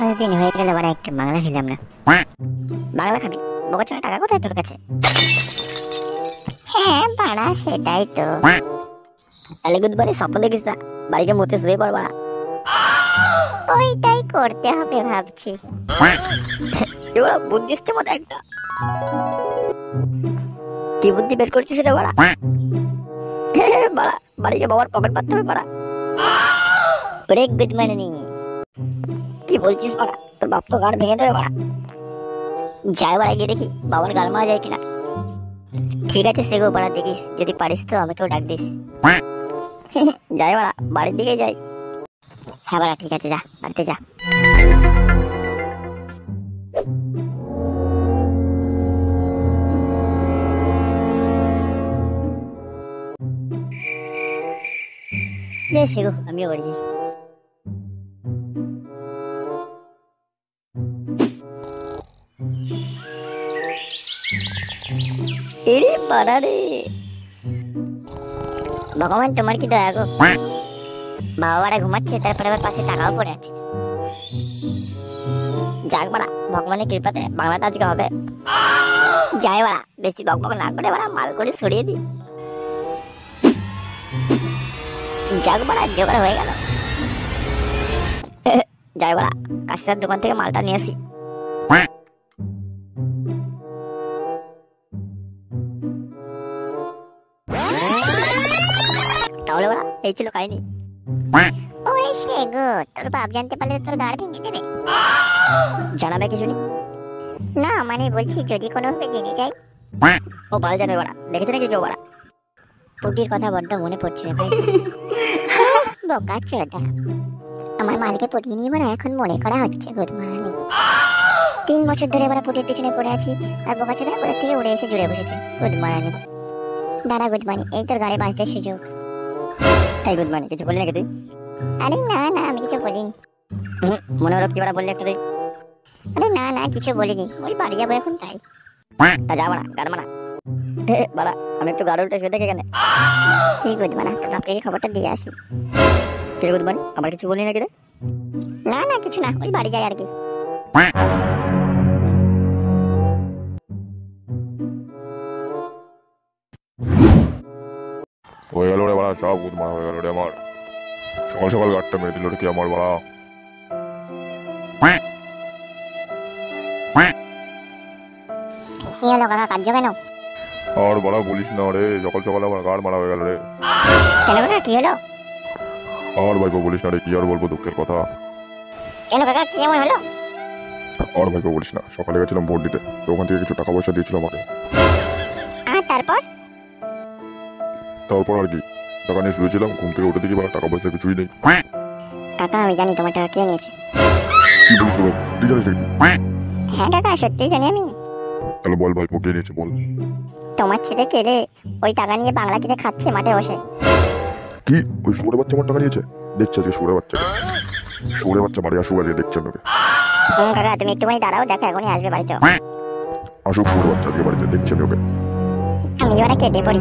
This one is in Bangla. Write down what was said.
কতদিন হয়ে গেল বাড়া একটা বাংলা খেলাম না। বাংলা খাবি? বকাচোদা টাকা কোথায় তোর কাছে? হ্যাঁ বাড়া সেটাই তো। তাহলে গুদবারে স্বপ্ন দেখিস না, বাড়িকে মতে শুয়ে পড় বাড়া। ওইটাই করতে হবে ভাবছি। এবার বুদ্ধি এসছে মতো একটা। কি বুদ্ধি বের করছিস রে বাড়া? বাড়া বাড়িকে বাবার পকেট পাততে হবে বাড়া। ব্রেক গুড মর্নিং। কি বলছিস বাড়া? তোর বাপ তো গাড় ভেঙে দেবে বাড়া। যাই বাড়া গিয়ে দেখি বাবার গাল মারা যায় কিনা। ঠিক আছে সেগো বাড়া, দেখিস যদি পারিস তো আমাকেও ডাক দিস। যাই বাড়া, বাড়ির দিকে যাই। হ্যাঁ বাড়া ঠিক আছে, যা বাড়িতে যা। যাই সেগো, আমিও বাড়ি যাই। এরে পাড়া রে, ভগবান তোমার কি দয়া গো। বাবারা ঘুমাচ্ছে, তারপরে আবার পাশে টাকাও পড়ে আছে। যাক বাড়া, ভগবানের কৃপাতে বাংলাটা আজকে হবে। যাই বাড়া, বেশি বকবক না করে বাড়া মাল করে সরিয়ে দি। যাক বাড়া, জোগাড় হয়ে গেল। যাই বাড়া, কাশিদার দোকান থেকে মালটা নিয়ে আসি। তাহলে বাড়া এই ছিল কাহিনী। ওরে সেগো, তোর বাপ জানতে পারলে তোর গাড় ভেঙে দেবে। জানাবে কিছু নি না, মানে বলছি যদি কোনো ভাবে জেনে যাই। ও পাল জানে বাড়া, দেখেছে নাকি কেউ বাড়া? পুটির কথা বড্ড মনে পড়ছে রে ভাই। বোকা চোদা, আমার মালকে পটিয়ে নিয়ে বাড়া এখন মনে করা হচ্ছে গুদমারানি। 3 বছর ধরে বাড়া পুটির পিছনে পড়ে আছি, আর বোকা চোদা কোথা থেকে উড়ে এসে জুড়ে বসেছে গুদমারানি। দাঁড়া গুদমানি, এই তোর গাড়ি বাঁচতে সুযোগ। এই গুদমানি, কিছু বললি নাকি তুই? আরে না না, আমি কিছু বলিনি। মনে হলো কি বাড়া বললি একটা তুই? আরে না না, কিছু বলিনি, ওই বাড়ি যাবো এখন তাই। তা যা বাড়া, গাড় মারা। বাড়া আমি একটু গাড়ি উল্টে শুয়ে দেখে এখানে। ঠিক গুদমানা, তোর বাপকে খবরটা দিয়ে আসি। কে গুদমানি, আমার কিছু বললি নাকি রে? না না কিছু না, ওই বাড়ি যাই আর কি। হয়ে গেল রে বাড়া, সব গুদমারা হয়ে গেল রে আমার। সকাল সকাল গাড়টা মেরে দিল রে কি আমার বাড়া। কি হলো কাকা, কার্য কেন? আর বাড়া বলিস না রে, সকাল সকাল আমার গাড় মারা হয়ে গেল রে। কেন কাকা, কি হলো? আর ভাইপো বলিস না রে, কি আর বলবো দুঃখের কথা। কেন কাকা, কি এমন হলো? আর ভাইপো বলিস না, সকালে গেছিলাম ভোট দিতে, তো ওখান থেকে কিছু টাকা পয়সা দিয়েছিল আমাকে। আর তারপর? তারপর আর কি, টাকা নিয়ে শুয়েছিলাম, ঘুম থেকে উঠে দেখি বাড়া টাকা পয়সা কিছুই নেই। কাকা আমি জানি তোমার টাকা কে নিয়েছে। কি বলিস রে ভাই, সত্যি জানিস নাকি? হ্যাঁ কাকা, সত্যিই জানি আমি। তাহলে বল ভাইপো কে নিয়েছে বল। তোমার ছেলে কেলে ওই টাকা নিয়ে বাংলা কিনে খাচ্ছে মাঠে বসে। কি ওই সুরে বাচ্চা আমার টাকা নিয়েছে? দেখছে আজকে সুরে বাচ্চা, সুরে বাচ্চা বাড়ি আসুক আজকে দেখছে আমাকে। কাকা তুমি একটুখানি দাঁড়াও, দেখো এখনই আসবে বাড়িতে। আসুক সুরে বাচ্চা আজকে বাড়িতে, দেখছে আমি ওকে। আমি এবার কেটে পড়ি।